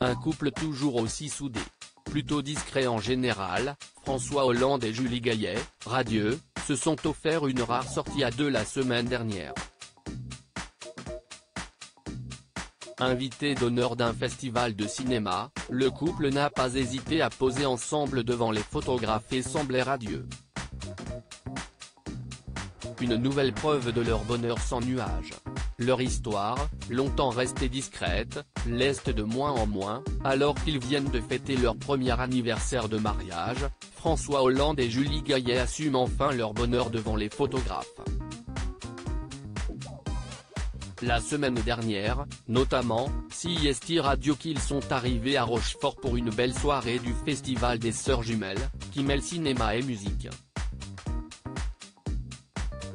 Un couple toujours aussi soudé. Plutôt discret en général, François Hollande et Julie Gaillet, radieux, se sont offert une rare sortie à deux la semaine dernière. Invité d'honneur d'un festival de cinéma, le couple n'a pas hésité à poser ensemble devant les photographes et semblait radieux. Une nouvelle preuve de leur bonheur sans nuages. Leur histoire, longtemps restée discrète, l'est de moins en moins, alors qu'ils viennent de fêter leur premier anniversaire de mariage, François Hollande et Julie Gaillet assument enfin leur bonheur devant les photographes. La semaine dernière, notamment, CIST Radio qu'ils sont arrivés à Rochefort pour une belle soirée du Festival des Sœurs Jumelles, qui mêle cinéma et musique.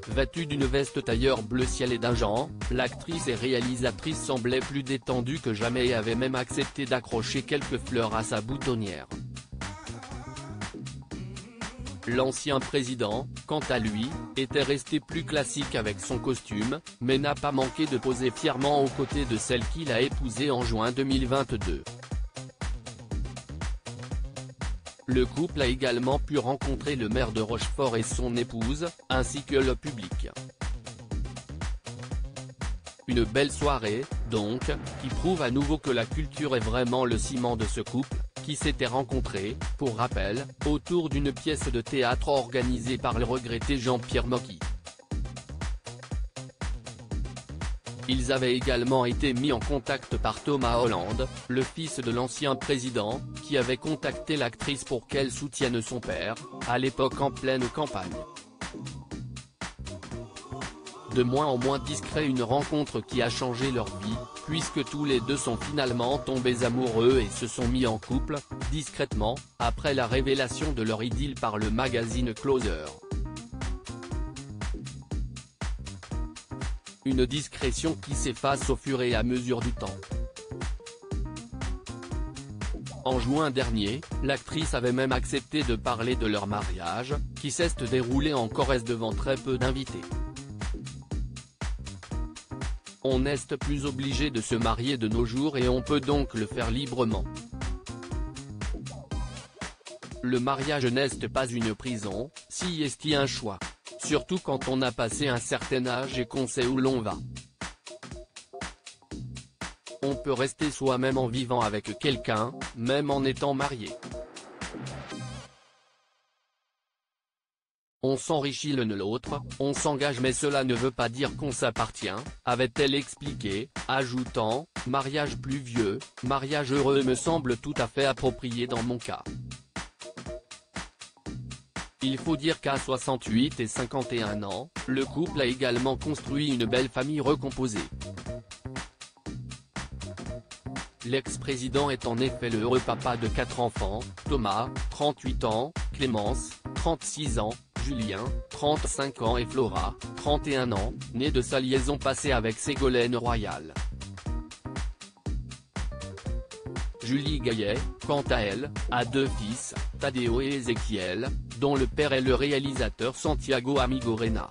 Vêtue d'une veste tailleur bleu ciel et d'argent, l'actrice et réalisatrice semblait plus détendue que jamais et avait même accepté d'accrocher quelques fleurs à sa boutonnière. L'ancien président, quant à lui, était resté plus classique avec son costume, mais n'a pas manqué de poser fièrement aux côtés de celle qu'il a épousée en juin 2022. Le couple a également pu rencontrer le maire de Rochefort et son épouse, ainsi que le public. Une belle soirée, donc, qui prouve à nouveau que la culture est vraiment le ciment de ce couple, qui s'était rencontré, pour rappel, autour d'une pièce de théâtre organisée par le regretté Jean-Pierre Mocky. Ils avaient également été mis en contact par Thomas Hollande, le fils de l'ancien président, qui avait contacté l'actrice pour qu'elle soutienne son père, à l'époque en pleine campagne. De moins en moins discret, une rencontre qui a changé leur vie, puisque tous les deux sont finalement tombés amoureux et se sont mis en couple, discrètement, après la révélation de leur idylle par le magazine Closer. Une discrétion qui s'efface au fur et à mesure du temps. En juin dernier, l'actrice avait même accepté de parler de leur mariage, qui s'est déroulé en Corrèze devant très peu d'invités. On n'est plus obligé de se marier de nos jours et on peut donc le faire librement. Le mariage n'est pas une prison, si est un choix. Surtout quand on a passé un certain âge et qu'on sait où l'on va. On peut rester soi-même en vivant avec quelqu'un, même en étant marié. On s'enrichit l'un l'autre, on s'engage mais cela ne veut pas dire qu'on s'appartient, avait-elle expliqué, ajoutant, « Mariage plus vieux, mariage heureux me semble tout à fait approprié dans mon cas. » Il faut dire qu'à 68 et 51 ans, le couple a également construit une belle famille recomposée. L'ex-président est en effet le heureux papa de 4 enfants, Thomas, 38 ans, Clémence, 36 ans, Julien, 35 ans et Flora, 31 ans, née de sa liaison passée avec Ségolène Royal. Julie Gaillet, quant à elle, a 2 fils, Tadeo et Ézéchiel, dont le père est le réalisateur Santiago Amigorena.